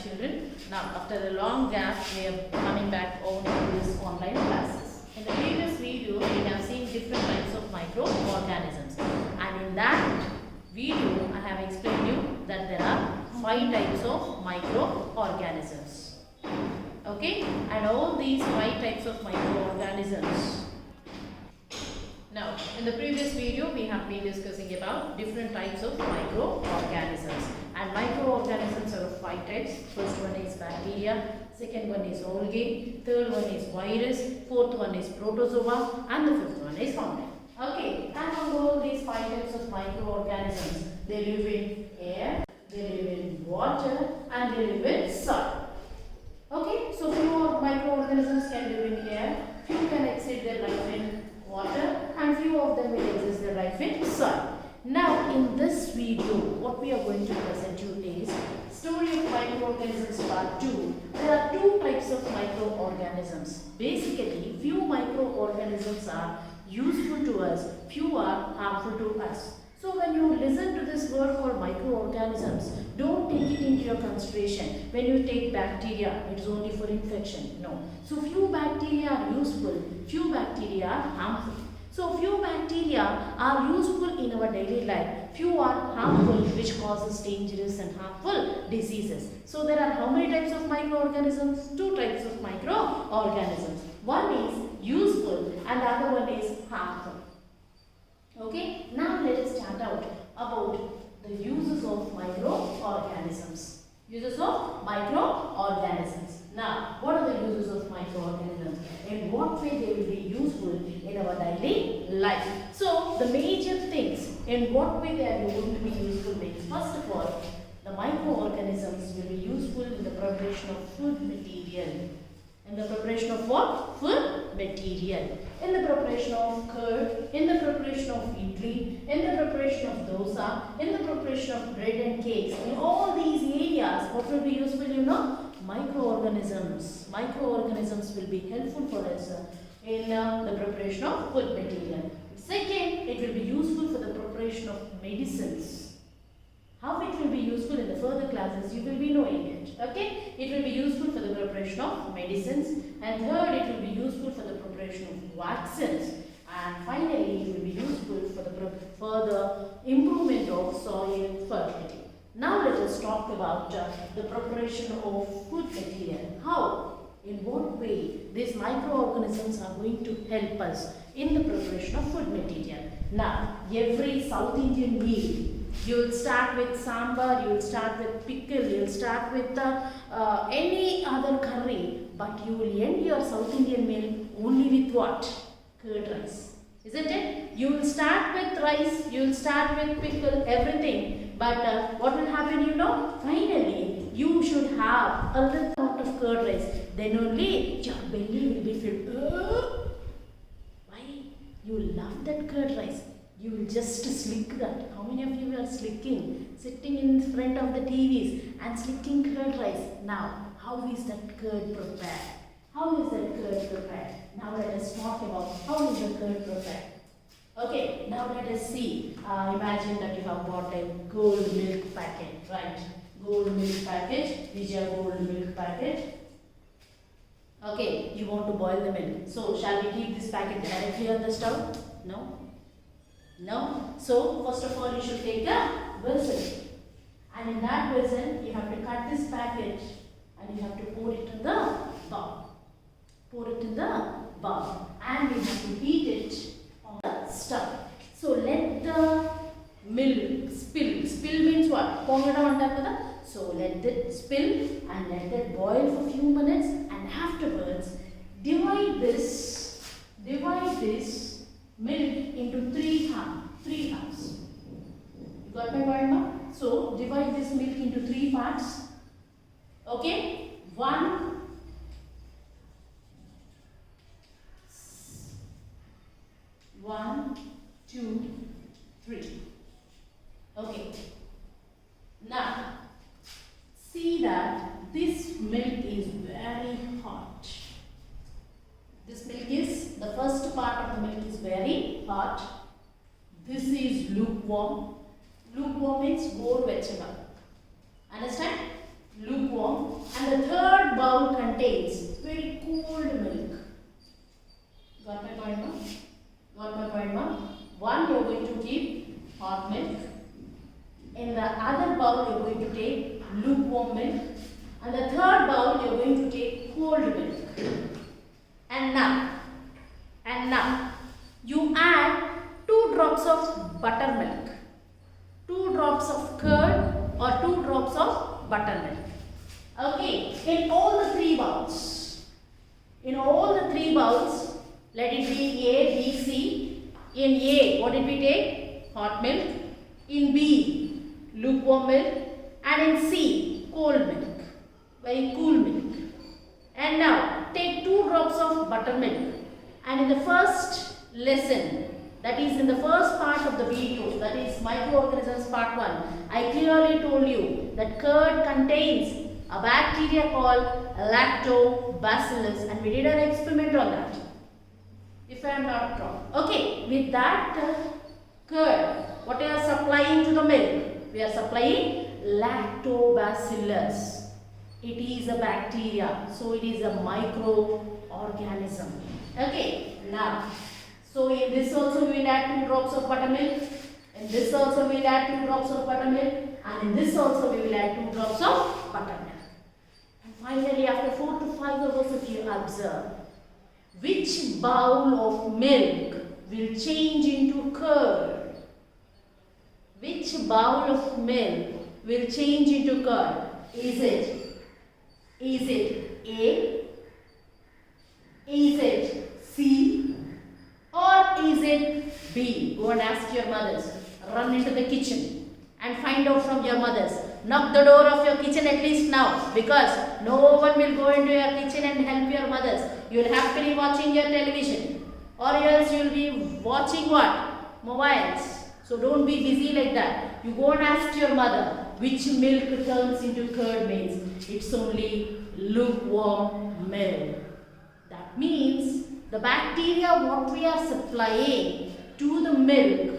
children. Now after a long gap we are coming back on to this online classes. In the previous video we have seen different types of microorganisms, and in that video I have explained you that there are 5 types of microorganisms. Okay, and all these 5 types of microorganisms. Now, in the previous video, we have been discussing about different types of microorganisms. And microorganisms are of 5 types. First one is bacteria, second one is algae, third one is virus, fourth one is protozoa, and the fifth one is fungi. Okay, and among all these 5 types of microorganisms, they live in air, they live in water, and they live in soil. Okay, so few microorganisms can live in air, few can exceed their life in water, and few of them will exist their life in soil. Now in this video what we are going to present you is Story of Microorganisms Part 2. There are 2 types of microorganisms. Basically few microorganisms are useful to us, few are harmful to us. So when you listen to this word called microorganisms, don't take it into your consideration. When you take bacteria, it's only for infection. No. So few bacteria are useful, few bacteria are harmful. So few bacteria are useful in our daily life, few are harmful, which causes dangerous and harmful diseases. So there are how many types of microorganisms? 2 types of microorganisms. One is useful and the other one is harmful. Okay, now let us start out about the uses of microorganisms. Uses of microorganisms. Now, what are the uses of microorganisms? In what way they will be useful in our daily life? So, the major things in what way they are going to be useful means, first of all, the microorganisms will be useful in the preparation of food material. In the preparation of what? Food material. In the preparation of curd, in the preparation of idli, in the preparation of dosa, in the preparation of bread and cakes. In all these areas, what will be useful, you know? Microorganisms. Microorganisms will be helpful for us in the preparation of food material. Second, it will be useful for the preparation of medicines. How it will be useful in the further classes, you will be knowing it. Okay? It will be useful for the preparation of medicines. And third, it will be useful for the preparation of vaccines. And finally, it will be useful for the further improvement of soil fertility. Now let us talk about the preparation of food material. How? In what way these microorganisms are going to help us in the preparation of food material. Now, every South Indian meal, you will start with sambar, you will start with pickle, you will start with any other curry, but you will end your South Indian meal only with what? Curd rice. Isn't it? You will start with rice, you will start with pickle, everything, but what will happen, you know? Finally, you should have a little amount of curd rice, then only your belly will be filled. Why? You love that curd rice. You will just slick that. How many of you are slicking? Sitting in front of the TVs and slicking curd rice. Now, how is that curd prepared? How is that curd prepared? Now let us talk about how is the curd prepared. Okay, now let us see. Imagine that you have bought a gold milk packet, right? Gold milk packet. These are gold milk packet. Okay, you want to boil the milk. So, shall we keep this packet directly on the stove? No. No. So, first of all, you should take a vessel. And in that vessel, you have to cut this packet and you have to pour it in the bowl. Pour it in the bowl. And you have to heat it on the stove. So, let the milk spill. Spill means what? So, let it spill and let it boil for a few minutes, and afterwards, divide this milk into 3 halves. You got my point now? So, divide this milk into 3 parts. Okay? 1, 2, 3. Okay. Now, see that this milk is very hot. This milk is, the first part of the milk is very hot. This is lukewarm. Lukewarm means goru vechada. Understand? Lukewarm. take lukewarm milk. And the third bowl, you are going to take cold milk. And now, you add 2 drops of buttermilk, 2 drops of curd or 2 drops of buttermilk. Okay, in all the 3 bowls, let it be A, B, C. In A, what did we take? Hot milk. In B, lukewarm milk. And in C, cold milk, very cool milk. And now, take 2 drops of buttermilk. And in the first lesson, that is in the first part of the video, that is microorganisms part 1, I clearly told you that curd contains a bacteria called lactobacillus, and we did an experiment on that, if I am not wrong. Okay, with that curd, what we are supplying to the milk? We are supplying lactobacillus. It is a bacteria, so it is a microorganism. Okay, now, so in this also we will add 2 drops of buttermilk. In this also we will add 2 drops of buttermilk. And in this also we will add 2 drops of buttermilk. And finally, after 4 to 5 hours, if you observe, which bowl of milk will change into curd? Which bowl of milk will change into curd? Is it A? Is it C? Or is it B? Go and ask your mothers. Run into the kitchen and find out from your mothers. Knock the door of your kitchen at least now, because no one will go into your kitchen and help your mothers. You will happily watching your television, or else you will be watching what? Mobiles. So don't be busy like that. You go and ask your mother which milk turns into curd means. It's only lukewarm milk. That means the bacteria what we are supplying to the milk,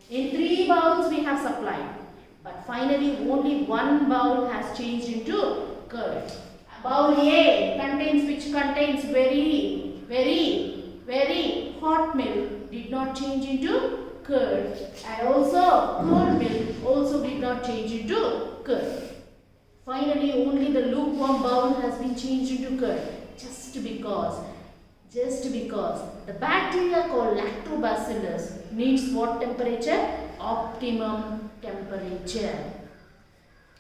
in 3 bowls we have supplied. But finally only 1 bowl has changed into curd. Bowl A contains very hot milk, did not change into curd. And also cold milk also did not change into curd. Finally only the lukewarm bowl has been changed into curd. Just because the bacteria called lactobacillus needs what temperature? Optimum temperature.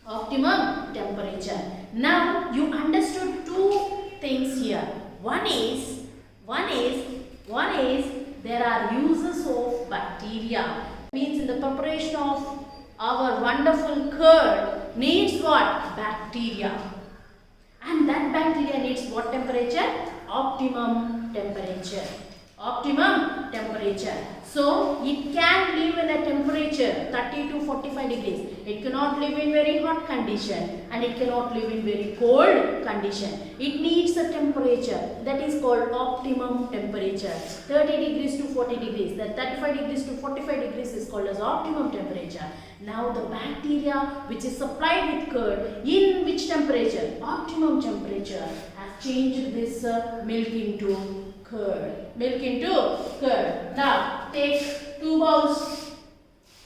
Optimum temperature. Now you understood 2 things here. One is there are uses of bacteria. Means in the preparation of our wonderful curd needs what? Bacteria. And that bacteria needs what temperature? Optimum temperature. Optimum temperature. So it can live in a temperature 30 to 45 degrees. It cannot live in very hot condition, and it cannot live in very cold condition. It needs a temperature that is called optimum temperature. 30 degrees to 40 degrees. That 35 degrees to 45 degrees is called as optimum temperature. Now the bacteria which is supplied with curd, in which temperature? Optimum temperature, has changed this milk into curd. Now take 2 bowls.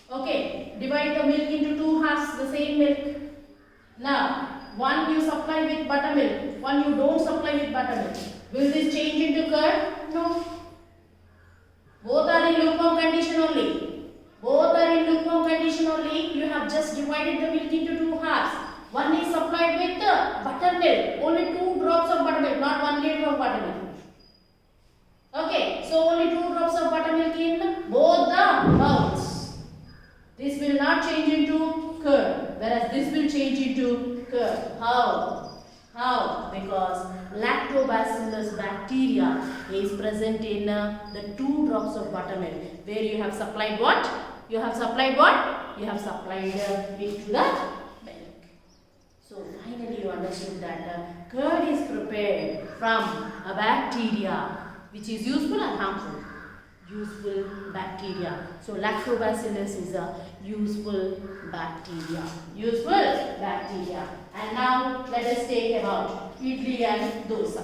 Okay, divide the milk into 2 halves, the same milk. Now, one you supply with buttermilk, one you don't supply with buttermilk. Will this change into curd? No. Both are in lukewarm condition only. You have just divided the milk into 2 halves. One is supplied with buttermilk, only 2 drops of buttermilk, not 1 liter of buttermilk. Okay, so only 2 drops of buttermilk in both the bowls. This will not change into curd, whereas this will change into curd. How? Because lactobacillus bacteria is present in the 2 drops of buttermilk, where you have supplied what? You have supplied it to the milk. So finally you understood that curd is prepared from a bacteria which is useful or harmful? Useful bacteria. So lactobacillus is a useful bacteria. And now let us take about idli and dosa.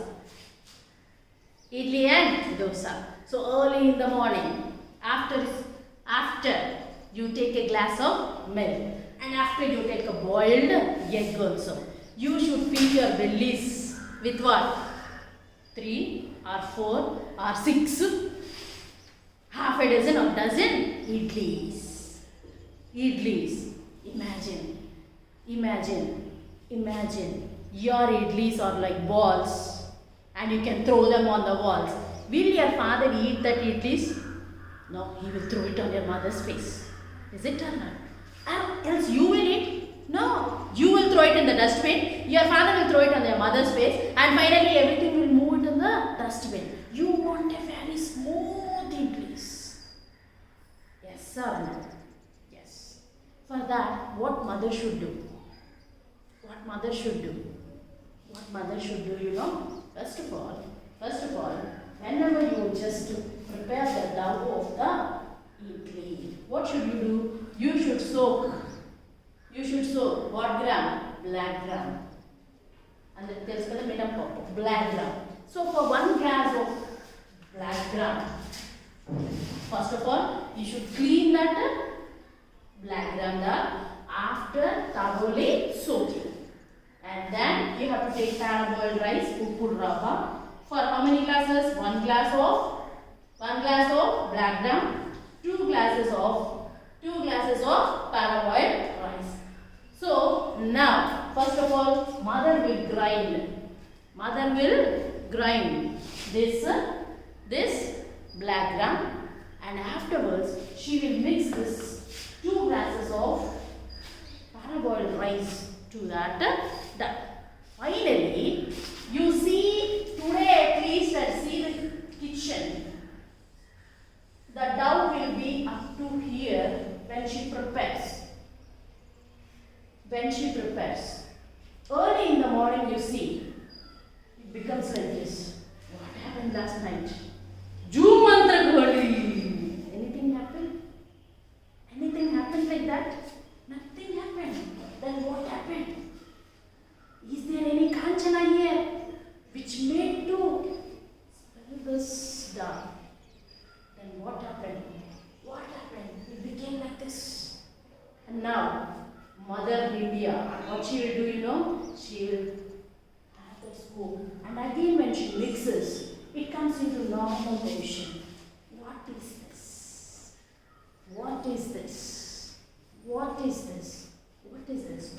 So early in the morning, after you take a glass of milk And after you take a boiled egg also. You should fill your bellies with what? 3 or 4 or 6, half a dozen or dozen idlis. Idlis. Imagine your idlis are like balls and you can throw them on the walls. Will your father eat that idlis? No, he will throw it on your mother's face. Is it or not? Or else you will eat? No, you will throw it in the dustbin. Your father will throw it on your mother's face, and finally everything will move it in the dustbin. You want a very smooth idlis. Yes or no? Yes. For that, what mother should do? What mother should do? What mother should do, you know? First of all, whenever you just prepare the dough of the idli, what should you do? You should soak what gram? Black gram. And then there's the minimum black gram. So for 1 glass of black gram, first of all, you should clean that black gram dal after thoroughly soaking. And then you have to take parboiled rice, uppud rava. For how many glasses? 1 glass of black gram, 2 glasses of parboiled rice. So now, first of all, mother will grind this black gram, and afterwards she will mix this 2 glasses of parboiled rice to that dough. Finally, you see today at least I see the kitchen. The dough will be up to here when she prepares. Early in the morning, you see, it becomes like this. What happened last night? Joom mantra goli. Anything happened? Anything happened like that? Nothing happened. Then what happened? Is there any kanchana here which made to spill this down? Then what happened? It became like this. And now, Mother India, what she will do, you know? She will have the scoop. And again when she mixes, it comes into normal position. What is this? Means?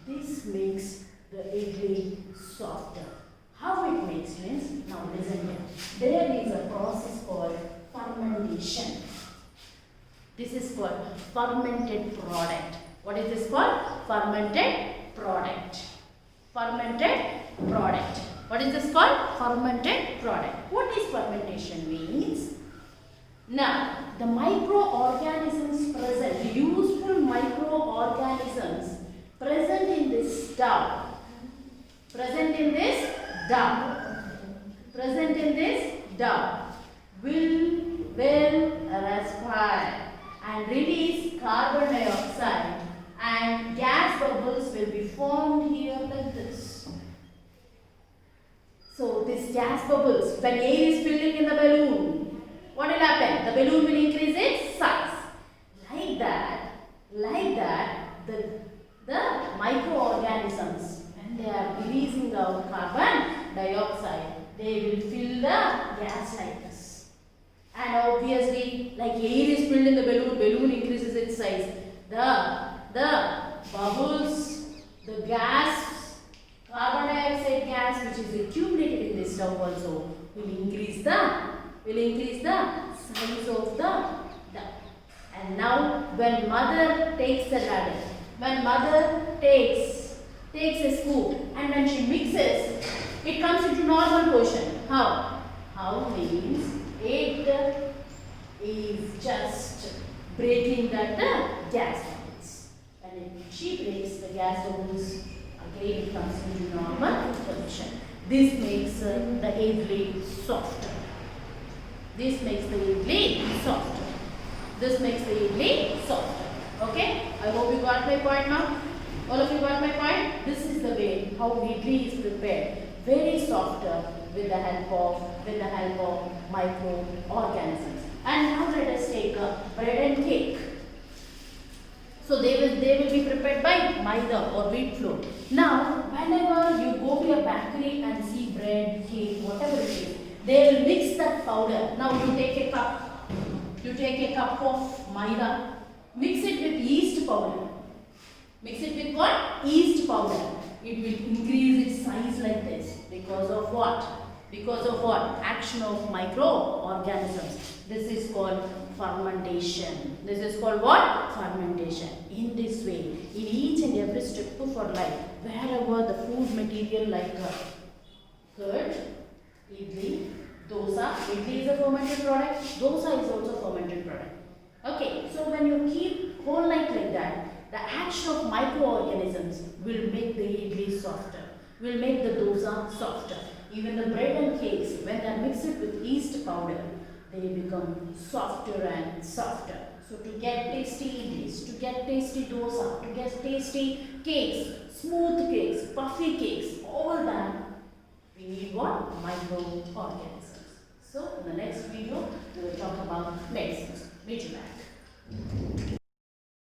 This makes the idli softer. How it makes means? Now listen here. There is a process called fermentation. This is called fermented product. What is this called? Fermented product. What is this called? Fermented product. What is fermentation means? Now, the microorganisms present, the useful microorganisms present in this dough, will respire and release carbon dioxide, and gas bubbles will be formed here like this. So this gas bubbles, when air is filling in the balloon, what will happen? The balloon will increase its size. Like that, the microorganisms, when they are releasing the carbon dioxide, they will fill the gas like this. And obviously, like air is filled in the balloon increases its size. The bubbles, the gas, carbon dioxide gas which is accumulated in this dough also will increase the size of the dough. And now when mother takes the ladle, when mother takes a scoop and when she mixes, it comes into normal position. How? How means it is just breaking that gas bubbles. When she breaks the gas bubbles, again it comes into normal position. This makes the idli softer. Okay? I hope you got my point now. All of you got my point? This is the way how idli is prepared. Very softer with the help of microorganisms. And now let us take bread and cake. So they will be prepared by maida or wheat flour. Now, whenever you go to a bakery and see bread, cake, whatever it is, they will mix that powder. Now you take a cup. You take a cup of maida. Mix it with yeast powder. Mix it with what? Yeast powder. It will increase its size like this. Because of what? Because of what? Action of microorganisms. This is called fermentation. This is called what? Fermentation. In this way, in each and every step of our life, wherever the food material like curd, idli, dosa. Idli is a fermented product. Dosa is also a fermented product. Okay, so when you keep whole night like that, the action of microorganisms will make the idli softer, will make the dosa softer. Even the bread and cakes, when they are mixed with yeast powder, they become softer and softer. So to get tasty idlis, to get tasty dosa, to get tasty cakes, smooth cakes, puffy cakes, all that, we need what? Microorganisms. So in the next video, we will talk about medicines. Meet you back.